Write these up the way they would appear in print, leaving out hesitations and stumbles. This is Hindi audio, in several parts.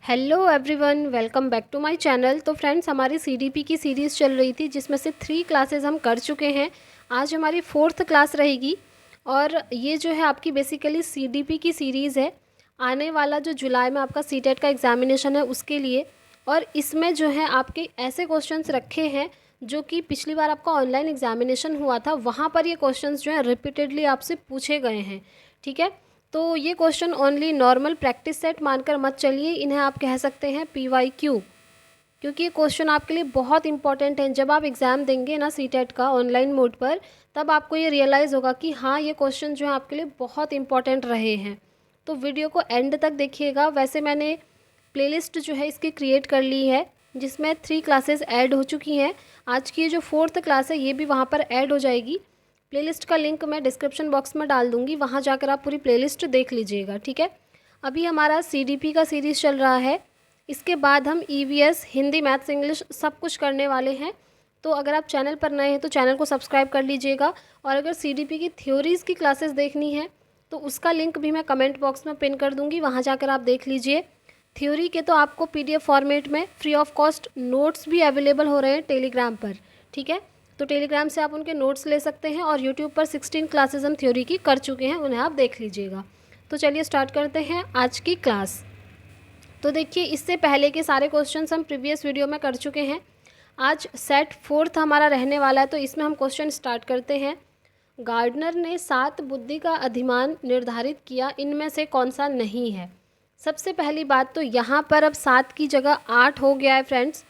Hello everyone, welcome back to my channel. तो फ्रेंड्स, हमारी सीडीपी की सीरीज़ चल रही थी जिसमें से 3 क्लासेस हम कर चुके हैं। आज हमारी 4th क्लास रहेगी और ये जो है आपकी बेसिकली सीडीपी की सीरीज़ है। आने वाला जो जुलाई में आपका सीटेट का एग्जामिनेशन है उसके लिए, और इसमें जो है आपके ऐसे क्वेश्चंस रखे हैं जो कि पिछली बार आपका ऑनलाइन एग्जामिनेशन हुआ था, वहाँ पर ये क्वेश्चंस जो है रिपीटेडली आपसे पूछे गए हैं। ठीक है, तो ये question only normal practice set मानकर मत चलिए, इन्हें आप कह सकते हैं PYQ, क्योंकि ये क्वेश्चन आपके लिए बहुत इंपॉर्टेंट है। जब आप एग्ज़ाम देंगे ना सीटेट का ऑनलाइन मोड पर, तब आपको ये रियलाइज़ होगा कि हाँ, ये क्वेश्चन जो है आपके लिए बहुत इंपॉर्टेंट रहे हैं। तो वीडियो को एंड तक देखिएगा। वैसे मैंने प्लेलिस्ट जो है इसकी क्रिएट कर ली है जिसमें 3 क्लासेस ऐड हो चुकी हैं। आज की ये जो 4th क्लास है ये भी वहाँ पर ऐड हो जाएगी। प्लेलिस्ट का लिंक मैं डिस्क्रिप्शन बॉक्स में डाल दूँगी, वहाँ जाकर आप पूरी प्लेलिस्ट देख लीजिएगा। ठीक है, अभी हमारा CDP का सीरीज़ चल रहा है। इसके बाद हम EVS, हिंदी, मैथ्स, इंग्लिश सब कुछ करने वाले हैं। तो अगर आप चैनल पर नए हैं तो चैनल को सब्सक्राइब कर लीजिएगा, और अगर CDP की थ्योरीज़ की क्लासेस देखनी है तो उसका लिंक भी मैं कमेंट बॉक्स में पिन कर दूँगी, वहाँ जाकर आप देख लीजिए। थ्योरी के तो आपको PDF फॉर्मेट में फ्री ऑफ कॉस्ट नोट्स भी अवेलेबल हो रहे हैं टेलीग्राम पर। ठीक है, तो टेलीग्राम से आप उनके नोट्स ले सकते हैं, और यूट्यूब पर 16 क्लासेस हम थ्योरी की कर चुके हैं, उन्हें आप देख लीजिएगा। तो चलिए स्टार्ट करते हैं आज की क्लास। तो देखिए, इससे पहले के सारे क्वेश्चंस हम प्रीवियस वीडियो में कर चुके हैं। आज सेट 4th हमारा रहने वाला है, तो इसमें हम क्वेश्चन स्टार्ट करते हैं। गार्डनर ने 7 बुद्धि का अधिमान निर्धारित किया, इनमें से कौन सा नहीं है। सबसे पहली बात तो यहाँ पर अब 7 की जगह 8 हो गया है फ्रेंड्स,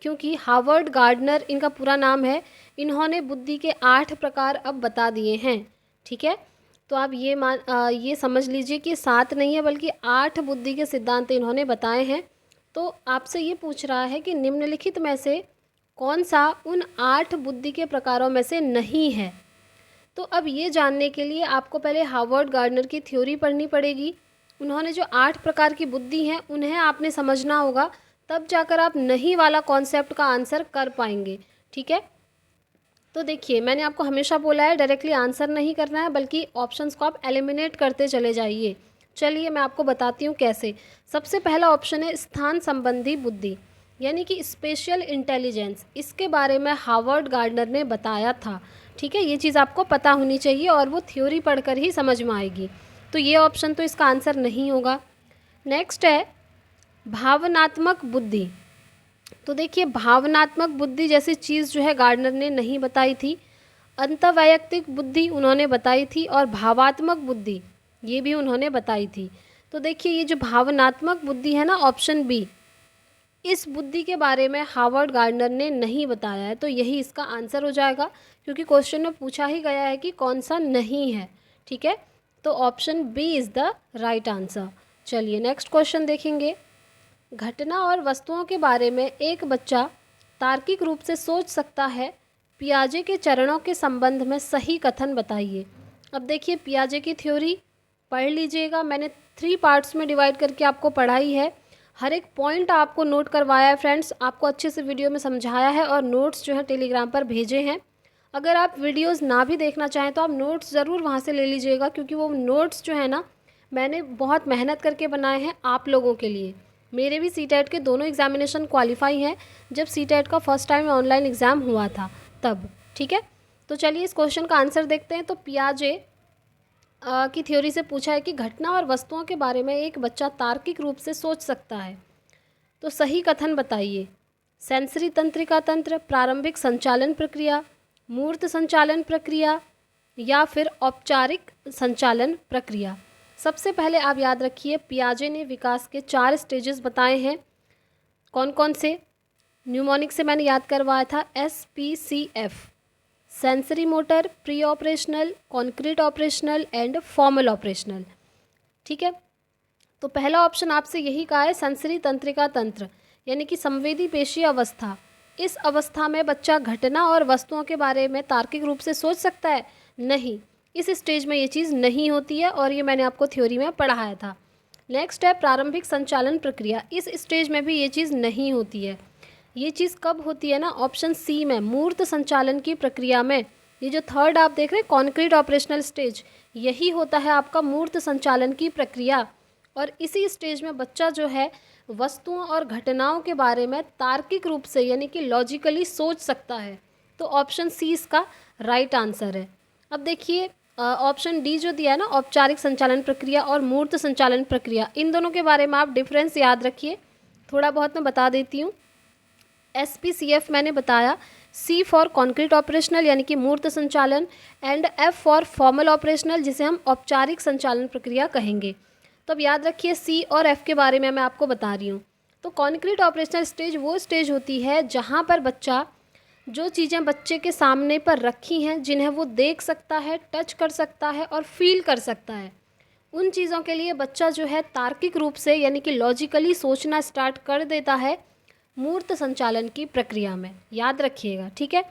क्योंकि हावर्ड गार्डनर इनका पूरा नाम है। इन्होंने बुद्धि के 8 प्रकार अब बता दिए हैं। ठीक है, तो आप ये समझ लीजिए कि 7 नहीं है बल्कि 8 बुद्धि के सिद्धांत इन्होंने बताए हैं। तो आपसे ये पूछ रहा है कि निम्नलिखित में से कौन सा उन 8 बुद्धि के प्रकारों में से नहीं है। तो अब ये जानने के लिए आपको पहले हावर्ड गार्डनर की थ्योरी पढ़नी पड़ेगी। उन्होंने जो 8 प्रकार की बुद्धि हैं उन्हें आपने समझना होगा, तब जाकर आप नहीं वाला कॉन्सेप्ट का आंसर कर पाएंगे। ठीक है, तो देखिए, मैंने आपको हमेशा बोला है डायरेक्टली आंसर नहीं करना है, बल्कि ऑप्शंस को आप एलिमिनेट करते चले जाइए। चलिए मैं आपको बताती हूँ कैसे। सबसे पहला ऑप्शन है स्थान संबंधी बुद्धि, यानी कि स्पेशल इंटेलिजेंस। इसके बारे में हावर्ड गार्डनर ने बताया था। ठीक है, ये चीज़ आपको पता होनी चाहिए और वो थ्योरी पढ़कर ही समझ में आएगी। तो ये ऑप्शन तो इसका आंसर नहीं होगा। नेक्स्ट है भावनात्मक बुद्धि। तो देखिए, भावनात्मक बुद्धि जैसी चीज़ जो है गार्डनर ने नहीं बताई थी। अंतर्वैयक्तिक बुद्धि उन्होंने बताई थी, और भावात्मक बुद्धि ये भी उन्होंने बताई थी। तो देखिए, ये जो भावनात्मक बुद्धि है ना, ऑप्शन बी, इस बुद्धि के बारे में हावर्ड गार्डनर ने नहीं बताया है, तो यही इसका आंसर हो जाएगा, क्योंकि क्वेश्चन में पूछा ही गया है कि कौन सा नहीं है। ठीक है, तो option B is the right answer. चलिए नेक्स्ट क्वेश्चन देखेंगे। घटना और वस्तुओं के बारे में एक बच्चा तार्किक रूप से सोच सकता है, पियाजे के चरणों के संबंध में सही कथन बताइए। अब देखिए, पियाजे की थ्योरी पढ़ लीजिएगा, मैंने 3 पार्ट्स में डिवाइड करके आपको पढ़ाई है। हर एक पॉइंट आपको नोट करवाया है फ्रेंड्स, आपको अच्छे से वीडियो में समझाया है, और नोट्स जो है टेलीग्राम पर भेजे हैं। अगर आप वीडियोस ना भी देखना चाहें तो आप नोट्स ज़रूर वहाँ से ले लीजिएगा, क्योंकि वो नोट्स जो है ना, मैंने बहुत मेहनत करके बनाए हैं आप लोगों के लिए। मेरे भी सीटेट के दोनों एग्जामिनेशन क्वालिफाई हैं, जब सीटेट का फर्स्ट टाइम ऑनलाइन एग्ज़ाम हुआ था तब। ठीक है, तो चलिए इस क्वेश्चन का आंसर देखते हैं। तो पियाजे की थ्योरी से पूछा है कि घटना और वस्तुओं के बारे में एक बच्चा तार्किक रूप से सोच सकता है, तो सही कथन बताइए। सेंसरी तंत्रिका तंत्र, प्रारंभिक संचालन प्रक्रिया, मूर्त संचालन प्रक्रिया, या फिर औपचारिक संचालन प्रक्रिया। सबसे पहले आप याद रखिए, पियाजे ने विकास के 4 स्टेजेस बताए हैं। कौन कौन से? न्यूमोनिक से मैंने याद करवाया था, SPCF, sensory motor, pre operational, concrete operational and formal operational. ठीक है, तो पहला ऑप्शन आपसे यही कहा है, सेंसरी तंत्रिका तंत्र, यानी कि संवेदी पेशी अवस्था। इस अवस्था में बच्चा घटना और वस्तुओं के बारे में तार्किक रूप से सोच सकता है? नहीं, इस स्टेज में ये चीज़ नहीं होती है, और ये मैंने आपको थ्योरी में पढ़ाया था। नेक्स्ट है प्रारंभिक संचालन प्रक्रिया। इस स्टेज में भी ये चीज़ नहीं होती है। ये चीज़ कब होती है ना, ऑप्शन सी में, मूर्त संचालन की प्रक्रिया में। ये जो थर्ड आप देख रहे हैं, कॉन्क्रीट ऑपरेशनल स्टेज, यही होता है आपका मूर्त संचालन की प्रक्रिया। और इसी स्टेज में बच्चा जो है वस्तुओं और घटनाओं के बारे में तार्किक रूप से यानी कि लॉजिकली सोच सकता है। तो ऑप्शन सी इसका राइट आंसर है। अब देखिए ऑप्शन डी जो दिया है ना, औपचारिक संचालन प्रक्रिया और मूर्त संचालन प्रक्रिया, इन दोनों के बारे में आप डिफरेंस याद रखिए। थोड़ा बहुत मैं बता देती हूँ। SPCF मैंने बताया, C फॉर कॉन्क्रीट ऑपरेशनल यानी कि मूर्त संचालन, and F for formal operational जिसे हम औपचारिक संचालन प्रक्रिया कहेंगे। तो अब याद रखिए C और F के बारे में मैं आपको बता रही हूँ। तो कॉन्क्रीट ऑपरेशनल स्टेज वो स्टेज होती है जहाँ पर बच्चा जो चीज़ें बच्चे के सामने पर रखी हैं, जिन्हें वो देख सकता है, टच कर सकता है और फील कर सकता है, उन चीज़ों के लिए बच्चा जो है तार्किक रूप से यानी कि लॉजिकली सोचना स्टार्ट कर देता है मूर्त संचालन की प्रक्रिया में। याद रखिएगा, ठीक है।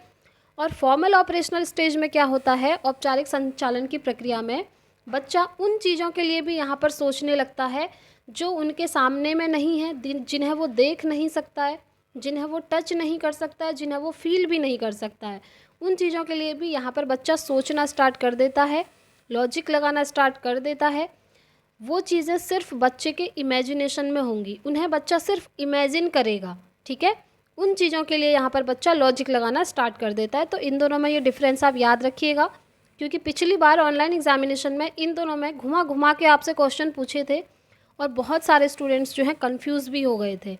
और फॉर्मल ऑपरेशनल स्टेज में क्या होता है, औपचारिक संचालन की प्रक्रिया में बच्चा उन चीज़ों के लिए भी यहाँ पर सोचने लगता है जो उनके सामने में नहीं है, जिन्हें वो देख नहीं सकता है, जिन्हें वो टच नहीं कर सकता है, जिन्हें वो फील भी नहीं कर सकता है। उन चीज़ों के लिए भी यहाँ पर बच्चा सोचना स्टार्ट कर देता है, लॉजिक लगाना स्टार्ट कर देता है। वो चीज़ें सिर्फ बच्चे के इमेजिनेशन में होंगी, उन्हें बच्चा सिर्फ इमेजिन करेगा, ठीक है। उन चीज़ों के लिए यहाँ पर बच्चा लॉजिक लगाना स्टार्ट कर देता है। तो इन दोनों में ये डिफरेंस आप याद रखिएगा, क्योंकि पिछली बार ऑनलाइन एग्जामिनेशन में इन दोनों में घुमा घुमा के आपसे क्वेश्चन पूछे थे और बहुत सारे स्टूडेंट्स जो हैं कन्फ्यूज़ भी हो गए थे।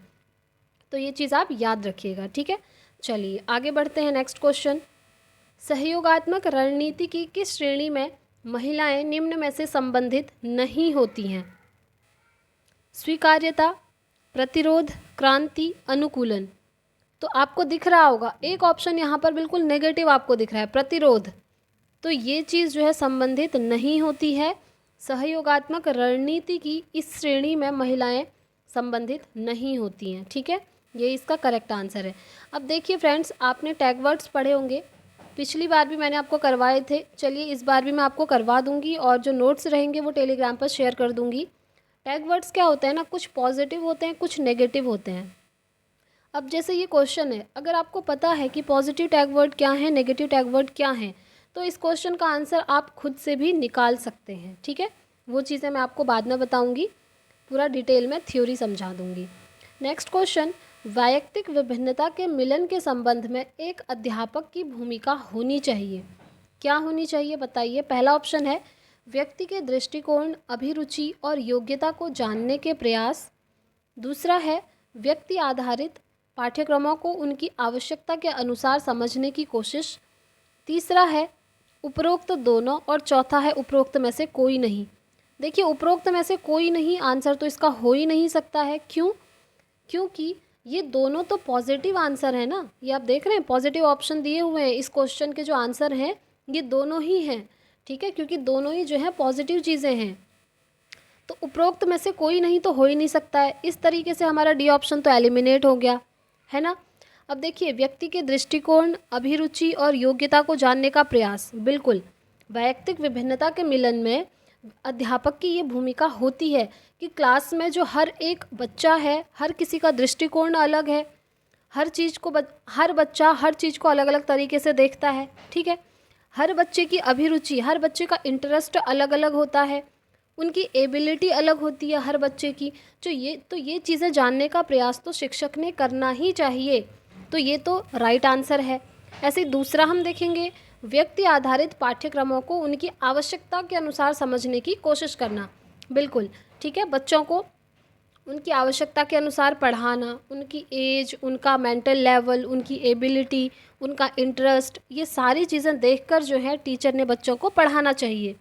तो ये चीज़ आप याद रखिएगा, ठीक है। चलिए आगे बढ़ते हैं। नेक्स्ट क्वेश्चन, सहयोगात्मक रणनीति की किस श्रेणी में महिलाएं निम्न में से संबंधित नहीं होती हैं? स्वीकार्यता, प्रतिरोध, क्रांति, अनुकूलन। तो आपको दिख रहा होगा एक ऑप्शन यहाँ पर बिल्कुल नेगेटिव आपको दिख रहा है, प्रतिरोध। तो ये चीज़ जो है संबंधित नहीं होती है। सहयोगात्मक रणनीति की इस श्रेणी में महिलाएं संबंधित नहीं होती हैं, ठीक है। ये इसका करेक्ट आंसर है। अब देखिए फ्रेंड्स, आपने टैग वर्ड्स पढ़े होंगे, पिछली बार भी मैंने आपको करवाए थे। चलिए इस बार भी मैं आपको करवा दूंगी और जो नोट्स रहेंगे वो टेलीग्राम पर शेयर कर दूंगी। टैग वर्ड्स क्या होते हैं ना, कुछ पॉजिटिव होते हैं, कुछ नेगेटिव होते हैं। अब जैसे ये क्वेश्चन है, अगर आपको पता है कि पॉजिटिव टैग वर्ड क्या है, नेगेटिव टैग वर्ड क्या है, तो इस क्वेश्चन का आंसर आप खुद से भी निकाल सकते हैं, ठीक है। वो चीज़ें मैं आपको बाद में बताऊंगी, पूरा डिटेल में थ्योरी समझा दूंगी। नेक्स्ट क्वेश्चन, वैयक्तिक विभिन्नता के मिलन के संबंध में एक अध्यापक की भूमिका होनी चाहिए। क्या होनी चाहिए बताइए। पहला ऑप्शन है व्यक्ति के दृष्टिकोण, अभिरुचि और योग्यता को जानने के प्रयास। दूसरा है व्यक्ति आधारित पाठ्यक्रमों को उनकी आवश्यकता के अनुसार समझने की कोशिश। तीसरा है उपरोक्त दोनों और चौथा है उपरोक्त में से कोई नहीं। देखिए उपरोक्त में से कोई नहीं आंसर तो इसका हो ही नहीं सकता है। क्यों? क्योंकि ये दोनों तो पॉजिटिव आंसर है ना, ये आप देख रहे हैं पॉजिटिव ऑप्शन दिए हुए हैं। इस क्वेश्चन के जो आंसर हैं ये दोनों ही हैं, ठीक है, क्योंकि दोनों ही जो है पॉजिटिव चीज़ें हैं। तो उपरोक्त में से कोई नहीं तो हो ही नहीं सकता है। इस तरीके से हमारा डी ऑप्शन तो एलिमिनेट हो गया, है ना। अब देखिए व्यक्ति के दृष्टिकोण, अभिरुचि और योग्यता को जानने का प्रयास, बिल्कुल वैयक्तिक विभिन्नता के मिलन में अध्यापक की ये भूमिका होती है कि क्लास में जो हर एक बच्चा है, हर किसी का दृष्टिकोण अलग है, हर चीज़ को हर बच्चा हर चीज़ को अलग अलग तरीके से देखता है, ठीक है। हर बच्चे की अभिरुचि, हर बच्चे का इंटरेस्ट अलग अलग होता है, उनकी एबिलिटी अलग होती है हर बच्चे की। तो ये चीज़ें जानने का प्रयास तो शिक्षक ने करना ही चाहिए। तो ये तो राइट आंसर है। ऐसे दूसरा हम देखेंगे व्यक्ति आधारित पाठ्यक्रमों को उनकी आवश्यकता के अनुसार समझने की कोशिश करना, बिल्कुल ठीक है। बच्चों को उनकी आवश्यकता के अनुसार पढ़ाना, उनकी एज, उनका मेंटल लेवल, उनकी एबिलिटी, उनका इंटरेस्ट, ये सारी चीज़ें देखकर जो है टीचर ने बच्चों को पढ़ाना चाहिए।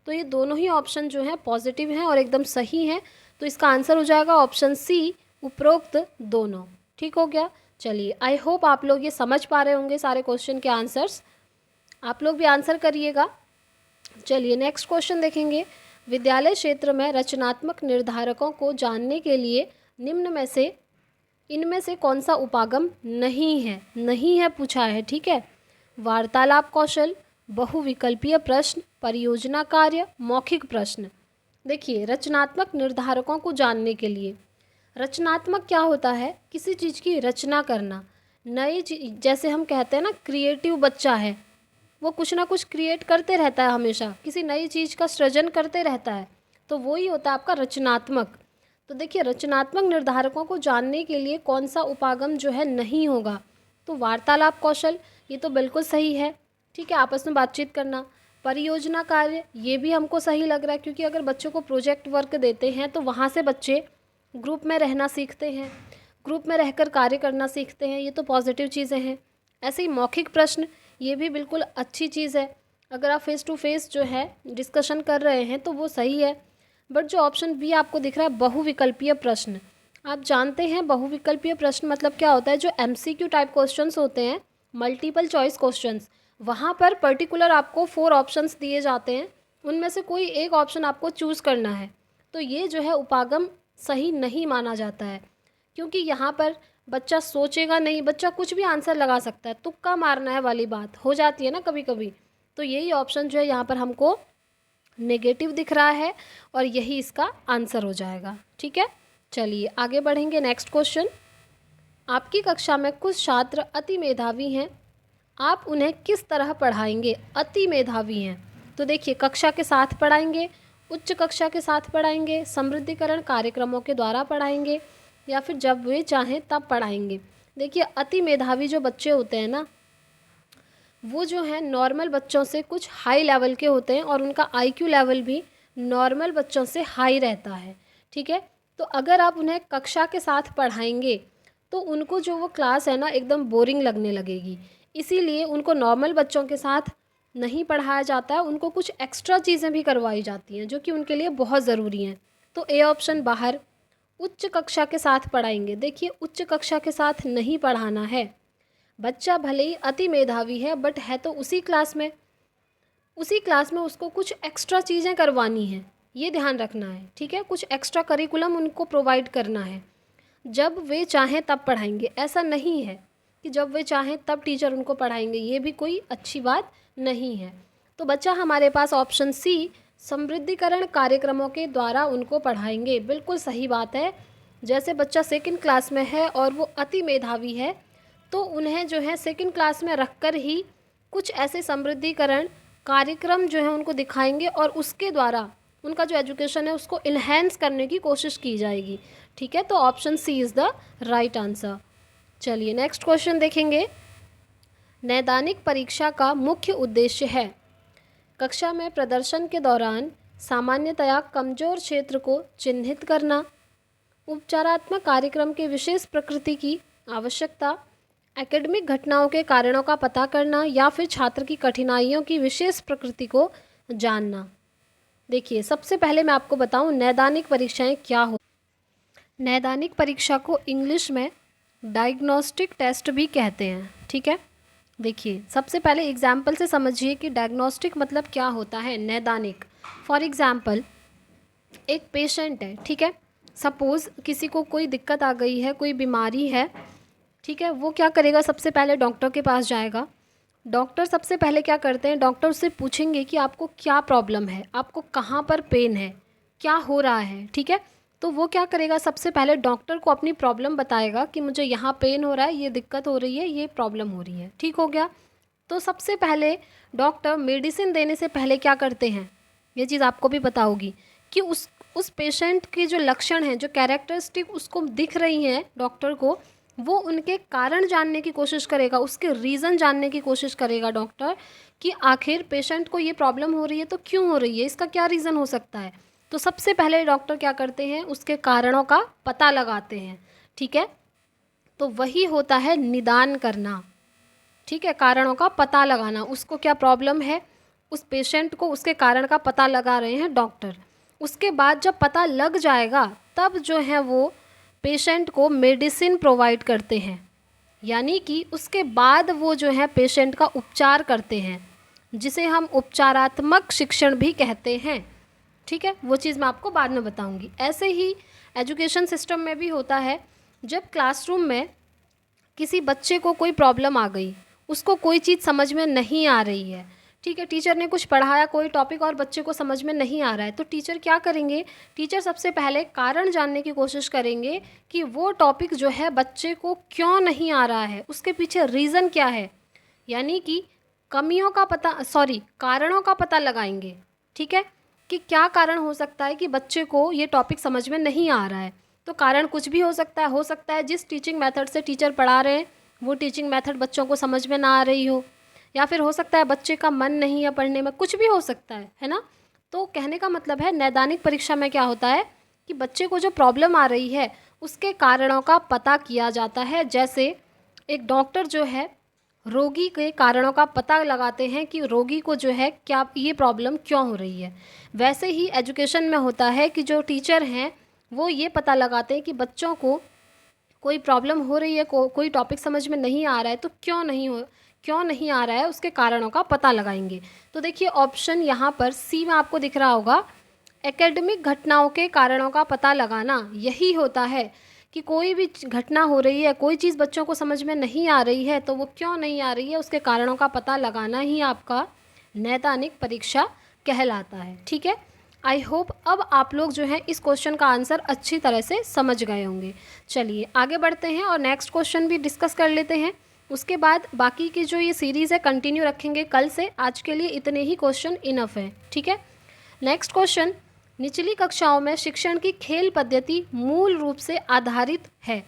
तो ये दोनों ही ऑप्शन जो हैं पॉजिटिव हैं और एकदम सही हैं। तो इसका आंसर हो जाएगा ऑप्शन सी, उपरोक्त दोनों। ठीक हो गया। चलिए आई होप आप लोग ये समझ पा रहे होंगे सारे क्वेश्चन के आंसर्स। आप लोग भी आंसर करिएगा। चलिए नेक्स्ट क्वेश्चन देखेंगे। विद्यालय क्षेत्र में रचनात्मक निर्धारकों को जानने के लिए निम्न में से इनमें से कौन सा उपागम नहीं है पूछा है, ठीक है। वार्तालाप कौशल, बहुविकल्पीय प्रश्न, परियोजना कार्य, मौखिक प्रश्न। देखिए रचनात्मक निर्धारकों को जानने के लिए, रचनात्मक क्या होता है, किसी चीज़ की रचना करना, नई जैसे हम कहते हैं ना क्रिएटिव बच्चा है, वो कुछ ना कुछ क्रिएट करते रहता है, हमेशा किसी नई चीज़ का सृजन करते रहता है। तो वो ही होता है आपका रचनात्मक। तो देखिए, रचनात्मक निर्धारकों को जानने के लिए कौन सा उपागम जो है नहीं होगा, तो वार्तालाप कौशल, ये तो बिल्कुल सही है। ठीक है, आपस में बातचीत करना। परियोजना कार्य, ये भी हमको सही लग रहा है, क्योंकि अगर बच्चों को प्रोजेक्ट वर्क देते हैं तो वहाँ से बच्चे ग्रुप में रहना सीखते हैं, ग्रुप में रहकर कार्य करना सीखते हैं, ये तो पॉजिटिव चीज़ें हैं। ऐसे ही मौखिक प्रश्न, ये भी बिल्कुल अच्छी चीज़ है। अगर आप फेस टू फेस जो है डिस्कशन कर रहे हैं तो वो सही है। बट जो ऑप्शन बी आपको दिख रहा है बहुविकल्पीय प्रश्न, आप जानते हैं बहुविकल्पीय प्रश्न मतलब क्या होता है? जो एमसीक्यू टाइप क्वेश्चंस होते हैं, मल्टीपल चॉइस क्वेश्चंस, वहाँ पर पर्टिकुलर आपको 4 ऑप्शंस दिए जाते हैं, उनमें से कोई एक ऑप्शन आपको चूज़ करना है। तो ये जो है उपागम सही नहीं माना जाता है, क्योंकि यहाँ पर बच्चा सोचेगा नहीं, बच्चा कुछ भी आंसर लगा सकता है, तुक्का मारना है वाली बात हो जाती है ना कभी कभी। तो यही ऑप्शन जो है यहाँ पर हमको नेगेटिव दिख रहा है और यही इसका आंसर हो जाएगा। ठीक है, चलिए आगे बढ़ेंगे। नेक्स्ट क्वेश्चन, आपकी कक्षा में कुछ छात्र अति मेधावी हैं, आप उन्हें किस तरह पढ़ाएंगे? अति मेधावी हैं तो देखिए, कक्षा के साथ पढ़ाएंगे, उच्च कक्षा के साथ पढ़ाएंगे, समृद्धिकरण कार्यक्रमों के द्वारा पढ़ाएंगे, या फिर जब वे चाहें तब पढ़ाएंगे। देखिए, अति मेधावी जो बच्चे होते हैं ना, वो जो है नॉर्मल बच्चों से कुछ हाई लेवल के होते हैं और उनका आईक्यू लेवल भी नॉर्मल बच्चों से हाई रहता है। ठीक है, तो अगर आप उन्हें कक्षा के साथ पढ़ाएंगे तो उनको जो वो क्लास है ना एकदम बोरिंग लगने लगेगी, इसीलिए उनको नॉर्मल बच्चों के साथ नहीं पढ़ाया जाता है, उनको कुछ एक्स्ट्रा चीज़ें भी करवाई जाती हैं जो कि उनके लिए बहुत ज़रूरी हैं। तो ए ऑप्शन बाहर। उच्च कक्षा के साथ पढ़ाएंगे, देखिए उच्च कक्षा के साथ नहीं पढ़ाना है। बच्चा भले ही अति मेधावी है बट है तो उसी क्लास में, उसी क्लास में उसको कुछ एक्स्ट्रा चीज़ें करवानी हैं, ये ध्यान रखना है। ठीक है, कुछ एक्स्ट्रा करिकुलम उनको प्रोवाइड करना है। जब वे चाहें तब पढ़ाएंगे, ऐसा नहीं है कि जब वे चाहें तब टीचर उनको पढ़ाएंगे, ये भी कोई अच्छी बात नहीं है। तो बच्चा हमारे पास ऑप्शन सी, समृद्धिकरण कार्यक्रमों के द्वारा उनको पढ़ाएंगे, बिल्कुल सही बात है। जैसे बच्चा सेकंड क्लास में है और वो अति मेधावी है, तो उन्हें जो है सेकंड क्लास में रखकर ही कुछ ऐसे समृद्धिकरण कार्यक्रम जो है उनको दिखाएंगे और उसके द्वारा उनका जो एजुकेशन है उसको इन्हेंस करने की कोशिश की जाएगी। ठीक है, तो option C is the right answer. चलिए नेक्स्ट क्वेश्चन देखेंगे। नैदानिक परीक्षा का मुख्य उद्देश्य है कक्षा में प्रदर्शन के दौरान सामान्यतया कमजोर क्षेत्र को चिन्हित करना, उपचारात्मक कार्यक्रम के विशेष प्रकृति की आवश्यकता, एकेडमिक घटनाओं के कारणों का पता करना, या फिर छात्र की कठिनाइयों की विशेष प्रकृति को जानना। देखिए, सबसे पहले मैं आपको बताऊं नैदानिक परीक्षाएं क्या हो। नैदानिक परीक्षा को इंग्लिश में डायग्नोस्टिक टेस्ट भी कहते हैं। ठीक है, देखिए सबसे पहले एग्जाम्पल से समझिए कि डायग्नोस्टिक मतलब क्या होता है। नैदानिक, फॉर एग्जाम्पल एक पेशेंट है, ठीक है, सपोज़ किसी को कोई दिक्कत आ गई है, कोई बीमारी है, ठीक है, वो क्या करेगा? सबसे पहले डॉक्टर के पास जाएगा। डॉक्टर सबसे पहले क्या करते हैं? डॉक्टर उससे पूछेंगे कि आपको क्या प्रॉब्लम है, आपको कहाँ पर पेन है, क्या हो रहा है। ठीक है, तो वो क्या करेगा? सबसे पहले डॉक्टर को अपनी प्रॉब्लम बताएगा कि मुझे यहाँ पेन हो रहा है, ये दिक्कत हो रही है, ये प्रॉब्लम हो रही है। ठीक हो गया। तो सबसे पहले डॉक्टर मेडिसिन देने से पहले क्या करते हैं, ये चीज़ आपको भी पता होगी कि उस पेशेंट के जो लक्षण हैं, जो कैरेक्टरिस्टिक उसको दिख रही हैं डॉक्टर को, वो उनके कारण जानने की कोशिश करेगा, उसके रीज़न जानने की कोशिश करेगा डॉक्टर कि आखिर पेशेंट को ये प्रॉब्लम हो रही है तो क्यों हो रही है, इसका क्या रीज़न हो सकता है। तो सबसे पहले डॉक्टर क्या करते हैं? उसके कारणों का पता लगाते हैं। ठीक है, तो वही होता है निदान करना। ठीक है, कारणों का पता लगाना, उसको क्या प्रॉब्लम है, उस पेशेंट को उसके कारण का पता लगा रहे हैं डॉक्टर। उसके बाद जब पता लग जाएगा तब जो है वो पेशेंट को मेडिसिन प्रोवाइड करते हैं, यानी कि उसके बाद वो जो है पेशेंट का उपचार करते हैं, जिसे हम उपचारात्मक शिक्षण भी कहते हैं। ठीक है, वो चीज़ मैं आपको बाद में बताऊंगी। ऐसे ही एजुकेशन सिस्टम में भी होता है। जब क्लासरूम में किसी बच्चे को कोई प्रॉब्लम आ गई, उसको कोई चीज़ समझ में नहीं आ रही है, ठीक है, टीचर ने कुछ पढ़ाया कोई टॉपिक और बच्चे को समझ में नहीं आ रहा है, तो टीचर क्या करेंगे? टीचर सबसे पहले कारण जानने की कोशिश करेंगे कि वो टॉपिक जो है बच्चे को क्यों नहीं आ रहा है, उसके पीछे रीज़न क्या है, यानी कि कमियों का पता, कारणों का पता लगाएंगे। ठीक है, कि क्या कारण हो सकता है कि बच्चे को ये टॉपिक समझ में नहीं आ रहा है। तो कारण कुछ भी हो सकता है जिस टीचिंग मेथड से टीचर पढ़ा रहे हैं वो टीचिंग मेथड बच्चों को समझ में ना आ रही हो, या फिर हो सकता है बच्चे का मन नहीं है पढ़ने में, कुछ भी हो सकता है ना। तो कहने का मतलब है नैदानिक परीक्षा में क्या होता है कि बच्चे को जो प्रॉब्लम आ रही है उसके कारणों का पता किया जाता है। जैसे एक डॉक्टर जो है रोगी के कारणों का पता लगाते हैं कि रोगी को जो है क्या ये प्रॉब्लम क्यों हो रही है, वैसे ही एजुकेशन में होता है कि जो टीचर हैं वो ये पता लगाते हैं कि बच्चों को कोई प्रॉब्लम हो रही है, कोई टॉपिक समझ में नहीं आ रहा है तो क्यों नहीं आ रहा है उसके कारणों का पता लगाएंगे। तो देखिए ऑप्शन यहाँ पर सी में आपको दिख रहा होगा, एकेडमिक घटनाओं के कारणों का पता लगाना यही होता है कि कोई भी घटना हो रही है, कोई चीज़ बच्चों को समझ में नहीं आ रही है तो वो क्यों नहीं आ रही है उसके कारणों का पता लगाना ही आपका नैदानिक परीक्षा कहलाता है। ठीक है, आई होप अब आप लोग जो है इस क्वेश्चन का आंसर अच्छी तरह से समझ गए होंगे। चलिए आगे बढ़ते हैं और नेक्स्ट क्वेश्चन भी डिस्कस कर लेते हैं। उसके बाद बाकी की जो ये सीरीज़ है कंटिन्यू रखेंगे कल से। आज के लिए इतने ही क्वेश्चन इनफ है। ठीक है, नेक्स्ट क्वेश्चन, निचली कक्षाओं में शिक्षण की खेल पद्धति मूल रूप से आधारित है,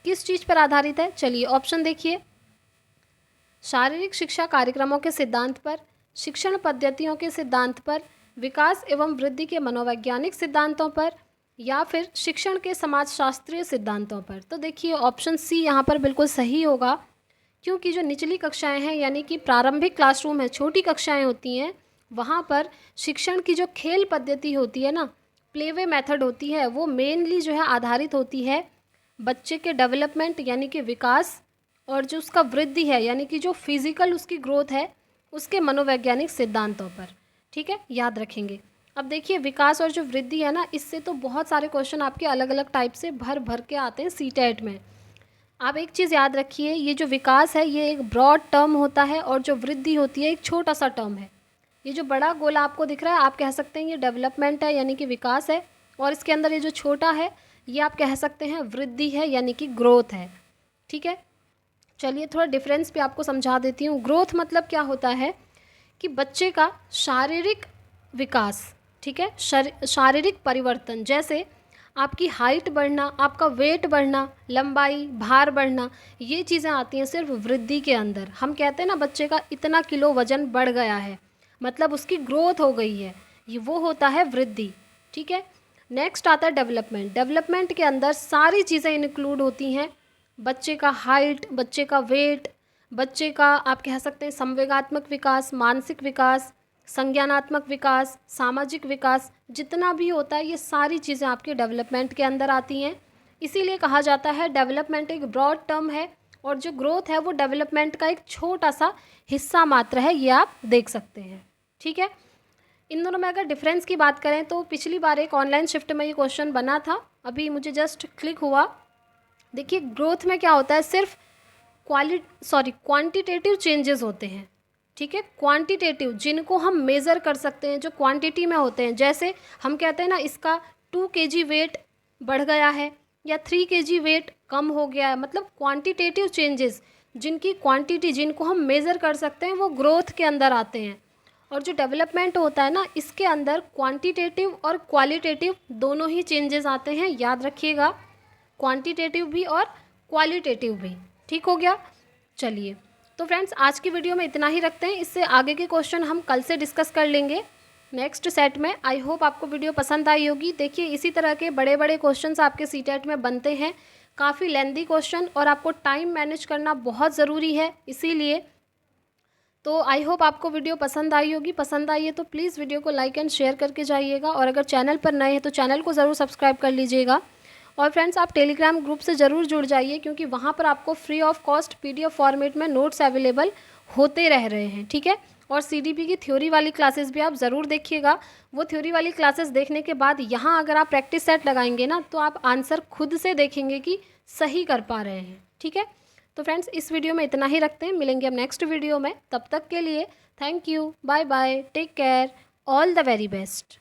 किस चीज़ पर आधारित है? चलिए ऑप्शन देखिए, शारीरिक शिक्षा कार्यक्रमों के सिद्धांत पर, शिक्षण पद्धतियों के सिद्धांत पर, विकास एवं वृद्धि के मनोवैज्ञानिक सिद्धांतों पर, या फिर शिक्षण के समाजशास्त्रीय सिद्धांतों पर। तो देखिए ऑप्शन सी यहाँ पर बिल्कुल सही होगा, क्योंकि जो निचली कक्षाएं हैं यानी कि प्रारंभिक क्लासरूम है, छोटी कक्षाएं होती हैं, वहाँ पर शिक्षण की जो खेल पद्धति होती है ना, प्लेवे मेथड होती है, वो मेनली जो है आधारित होती है बच्चे के डेवलपमेंट यानी कि विकास, और जो उसका वृद्धि है यानी कि जो फिजिकल उसकी ग्रोथ है उसके मनोवैज्ञानिक सिद्धांतों पर। ठीक है, याद रखेंगे। अब देखिए विकास और जो वृद्धि है ना, इससे तो बहुत सारे क्वेश्चन आपके अलग अलग टाइप से भर भर के आते हैं सीटेट में। आप एक चीज़ याद रखिए, ये जो विकास है ये एक ब्रॉड टर्म होता है और जो वृद्धि होती है एक छोटा सा टर्म है। ये जो बड़ा गोला आपको दिख रहा है आप कह सकते हैं ये डेवलपमेंट है यानी कि विकास है, और इसके अंदर ये जो छोटा है ये आप कह सकते हैं वृद्धि है यानी कि ग्रोथ है। ठीक है, चलिए थोड़ा डिफरेंस भी आपको समझा देती हूँ। ग्रोथ मतलब क्या होता है कि बच्चे का शारीरिक विकास, ठीक है, शारीरिक परिवर्तन, जैसे आपकी हाइट बढ़ना, आपका वेट बढ़ना, लंबाई, भार बढ़ना, ये चीज़ें आती हैं सिर्फ वृद्धि के अंदर। हम कहते हैं ना बच्चे का इतना किलो वजन बढ़ गया है, मतलब उसकी ग्रोथ हो गई है, ये वो होता है वृद्धि। ठीक है, नेक्स्ट आता है डेवलपमेंट। डेवलपमेंट के अंदर सारी चीज़ें इंक्लूड होती हैं, बच्चे का हाइट, बच्चे का वेट, बच्चे का आप कह सकते हैं संवेगात्मक विकास, मानसिक विकास, संज्ञानात्मक विकास, सामाजिक विकास, जितना भी होता है ये सारी चीज़ें आपके डेवलपमेंट के अंदर आती हैं। इसीलिए कहा जाता है डेवलपमेंट एक ब्रॉड टर्म है और जो ग्रोथ है वो डेवलपमेंट का एक छोटा सा हिस्सा मात्र है, ये आप देख सकते हैं। ठीक है, इन दोनों में अगर डिफरेंस की बात करें तो पिछली बार एक ऑनलाइन शिफ्ट में ये क्वेश्चन बना था, अभी मुझे जस्ट क्लिक हुआ। देखिए ग्रोथ में क्या होता है, सिर्फ क्वांटिटेटिव चेंजेस होते हैं। ठीक है, क्वांटिटेटिव जिनको हम मेज़र कर सकते हैं, जो क्वांटिटी में होते हैं, जैसे हम कहते हैं ना इसका 2 kg वेट बढ़ गया है या 3 kg वेट कम हो गया है, मतलब क्वांटिटेटिव चेंजेस जिनकी क्वांटिटी, जिनको हम मेज़र कर सकते हैं, वो ग्रोथ के अंदर आते हैं। और जो डेवलपमेंट होता है ना, इसके अंदर क्वांटिटेटिव और क्वालिटेटिव दोनों ही चेंजेस आते हैं, याद रखिएगा, क्वांटिटेटिव भी और क्वालिटेटिव भी। ठीक हो गया। चलिए तो फ्रेंड्स आज की वीडियो में इतना ही रखते हैं, इससे आगे के क्वेश्चन हम कल से डिस्कस कर लेंगे नेक्स्ट सेट में। आई होप आपको वीडियो पसंद आई होगी। देखिए इसी तरह के बड़े बड़े क्वेश्चंस आपके सीटेट में बनते हैं, काफ़ी लेंदी क्वेश्चन, और आपको टाइम मैनेज करना बहुत ज़रूरी है, इसीलिए तो आई होप आपको वीडियो पसंद आई होगी। पसंद आई है तो प्लीज़ वीडियो को लाइक एंड शेयर करके जाइएगा, और अगर चैनल पर नए हैं तो चैनल को ज़रूर सब्सक्राइब कर लीजिएगा। और फ्रेंड्स आप टेलीग्राम ग्रुप से ज़रूर जुड़ जाइए, क्योंकि वहाँ पर आपको free of cost PDF format में नोट्स अवेलेबल होते रह रहे हैं। ठीक है, और CDP की थ्योरी वाली क्लासेस भी आप ज़रूर देखिएगा। वो थ्योरी वाली क्लासेस देखने के बाद यहाँ अगर आप प्रैक्टिस सेट लगाएंगे ना, तो आप आंसर खुद से देखेंगे कि सही कर पा रहे हैं। ठीक है, तो फ्रेंड्स इस वीडियो में इतना ही रखते हैं, मिलेंगे अब नेक्स्ट वीडियो में। तब तक के लिए thank you, bye bye, take care, all the very best.